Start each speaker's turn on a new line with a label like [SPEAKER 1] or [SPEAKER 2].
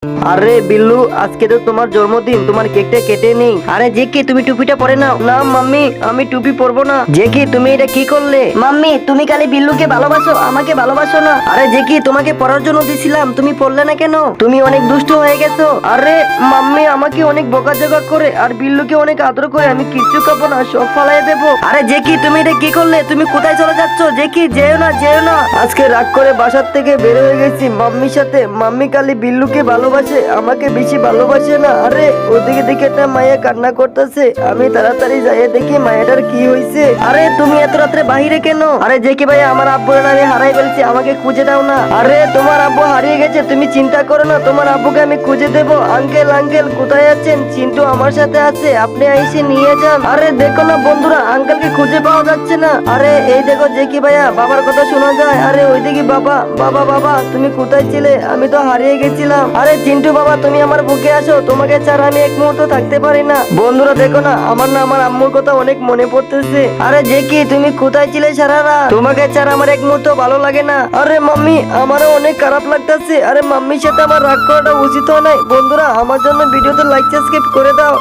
[SPEAKER 1] আরে বিল্লু, আজকে তো তোমার জন্মদিন, তোমার কেকটা কেটে নেই। আরে জেকি, তুমি টুপিটা পরে নাও। না মাম্মি, আমি টুপি পরবো না। জেকি, তুমি এটা কি করলে? মাম্মি, তুমি খালি বিল্লুকে ভালোবাসো, আমাকে ভালোবাসো না। আরে জেকি, তোমাকে পড়ার জন্য দিছিলাম, তুমি পড়লে না কেন? তুমি অনেক দুষ্ট হয়ে গেছো। আরে মাম্মি আমাকে অনেক বকাঝকা করে আর বিল্লুকে অনেক আদর করে, আমি কিচ্ছু খাবো না, সব ফালাই দেবো। আরে জেকি, তুমি এটা কি করলে? তুমি কোথায় চলে যাচ্ছ? জেকি, যেও না, যেও না। আজকে রাগ করে বাসার থেকে বের হয়ে গেছি মাম্মির সাথে। মাম্মি খালি বিল্লুকে ভালোবাসে, আমাকে বেশি ভালোবাসে না। আরে ওদিকে দিকে একটা মায়া কান্না করতেছে, আমি তাড়াতাড়ি যাই দেখি মায়াটার কি হয়েছে। আরে তুমি এত রাত্রে বাহিরে কেন? আরে জেকি ভাই, আমার আব্বুর আমি হারাই ফেলছি, আমাকে খুঁজে দাও না। আরে তোমার আব্বু হারিয়ে গেছে, তুমি চিন্তা করো না, তোমার আব্বুকে আমি খুঁজে দেবো। আঙ্কেল আঙ্কেল কোথায় আছেন? চিন্টু আমার সাথে আছে, আপনি এসে নিয়ে যান। আরে দেখো না বন্ধুরা, আঙ্কেলকে খুঁজে পাওয়া যাচ্ছে না। আরে এই দেখো জেকি ভাইয়া, বাবার কথা শোনা যায়। আরে ওই দেখি বাবা, বাবা বাবা তুমি কোথায় ছিলে? আমি তো হারিয়ে গেছিলাম। আরে চিন্টু বাবা, তুমি আমার বুকে আসো, তোমাকে ছাড়া আমি এক মুহূর্ত থাকতে পারি না। বন্ধুরা দেখো না, আমার আম্মুর কথা অনেক মনে পড়তেছে। আরে জেকি, তুমি কোথায় ছিলে সারা রাত? তোমাকে ছাড়া আমার এক মুহূর্ত ভালো লাগে না। আরে মাম্মি, আমারও অনেক খারাপ লাগতেছে। আরে মাম্মির সাথে আমার রাগ করাটা উচিত হয় নাই। বন্ধুরা, আমার জন্য ভিডিওতে লাইক সাবস্ক্রাইব করে দাও।